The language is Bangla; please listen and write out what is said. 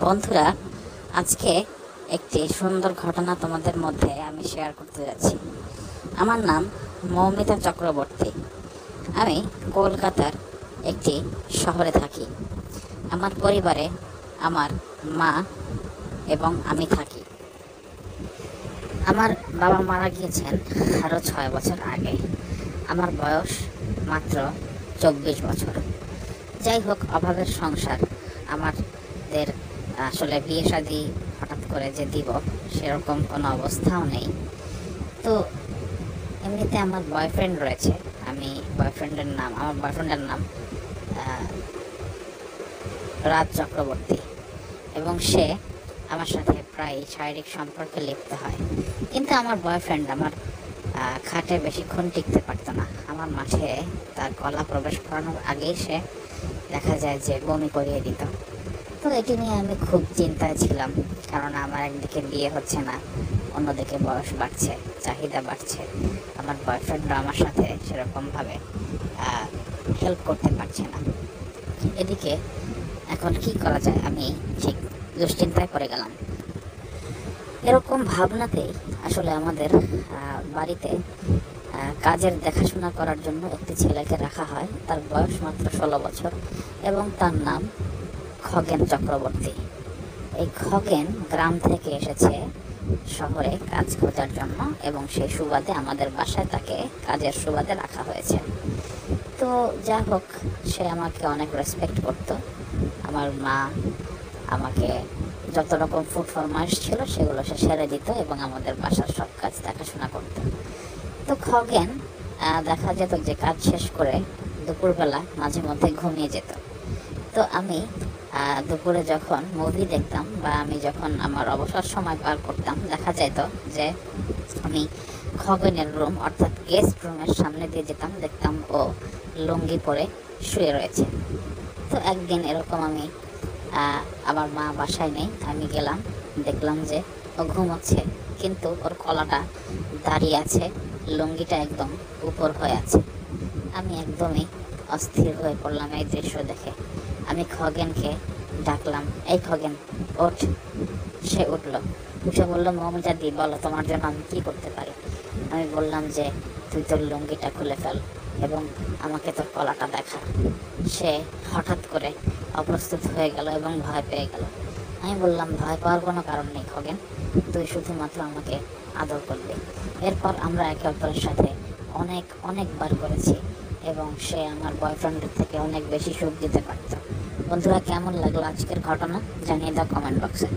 বন্ধুরা, আজকে একটি সুন্দর ঘটনা তোমাদের মধ্যে আমি শেয়ার করতে যাচ্ছি। আমার নাম মৌমিতা চক্রবর্তী। আমি কলকাতার একটি শহরে থাকি। আমার পরিবারে আমার মা এবং আমি থাকি। আমার বাবা মারা গিয়েছেন আরও 6 বছর আগে। আমার বয়স মাত্র 24 বছর। যাই হোক, অভাবের সংসার। আমাদের আসলে বিয়ে শাদী হঠাৎ করে যে দিব সেরকম কোনো অবস্থাও নেই। তো এমনিতে আমার বয়ফ্রেন্ড রয়েছে। আমার বয়ফ্রেন্ডের নাম রাজ চক্রবর্তী, এবং সে আমার সাথে প্রায় শারীরিক সম্পর্কে লিপ্ত হয়। কিন্তু আমার বয়ফ্রেন্ড আমার খাটে বেশিক্ষণ টিকতে পারতো না। আমার মাঠে তার গলা প্রবেশ করানোর আগেই সে দেখা যায় যে বমি করিয়ে দিত। তো এটি নিয়ে আমি খুব চিন্তায় ছিলাম, কারণ আমার একদিকে বিয়ে হচ্ছে না, অন্যদিকে বয়স বাড়ছে, চাহিদা বাড়ছে। আমার বয়ফ্রেন্ডরা আমার সাথে সেরকমভাবে হেল্প করতে পারছে না। এদিকে এখন কি করা যায়, আমি ঠিক দুশ্চিন্তায় পড়ে গেলাম। এরকম ভাবনাতেই আসলে আমাদের বাড়িতে কাজের দেখাশোনা করার জন্য একটি ছেলেকে রাখা হয়। তার বয়স মাত্র 16 বছর এবং তার নাম খগেন চক্রবর্তী। এই খগেন গ্রাম থেকে এসেছে শহরে কাজ খোঁজার জন্য, এবং সেই সুবাদে আমাদের বাসায় তাকে কাজের সুবাদে রাখা হয়েছে। তো যা হোক, সে আমাকে অনেক রেসপেক্ট করতো। আমার মা আমাকে যত রকম ফুড ফরমাইশ ছিল সেগুলো সে সেরে দিত এবং আমাদের বাসার সব কাজ দেখাশোনা করত। তো খগেন দেখা যেত যে কাজ শেষ করে দুপুরবেলা মাঝে মধ্যে ঘুমিয়ে যেত। তো আমি দুপুরে যখন মুভি দেখতাম বা আমি যখন আমার অবসর সময় পার করতাম, দেখা যেত যে আমি খগেনের রুম অর্থাৎ গেস্ট রুমের সামনে দিয়ে যেতাম, দেখতাম ও লুঙ্গি পরে শুয়ে রয়েছে। তো একদিন এরকম আমি আমার মা বাসায় নেই, আমি গেলাম, দেখলাম যে ও ঘুমোচ্ছে, কিন্তু ওর কলাটা দাঁড়িয়ে আছে, লুঙ্গিটা একদম উপর হয়ে আছে। আমি একদমই অস্থির হয়ে পড়লাম এই দৃশ্য দেখে। আমি খগেনকে ডাকলাম, এই খগেন ওঠ। সে উঠলো, উঠে বললো, মৌমিতা দি, বলো তোমার জন্য আমি কী করতে পারি। আমি বললাম যে তুই তোর লুঙ্গিটা খুলে ফেল এবং আমাকে তোর কলাটা দেখা। সে হঠাৎ করে অপ্রস্তুত হয়ে গেল এবং ভয় পেয়ে গেল। আমি বললাম, ভয় পাওয়ার কোনো কারণ নেই খগেন, তুই শুধুমাত্র আমাকে আদর করবি। এরপর আমরা একে অপরের সাথে অনেকবার করেছি, এবং সে আমার বয়ফ্রেন্ডের থেকে অনেক বেশি সুখ দিতে পারত। বন্ধুরা, কেমন লাগলো আজকের ঘটনা জানিয়ে দাও কমেন্ট বক্সে।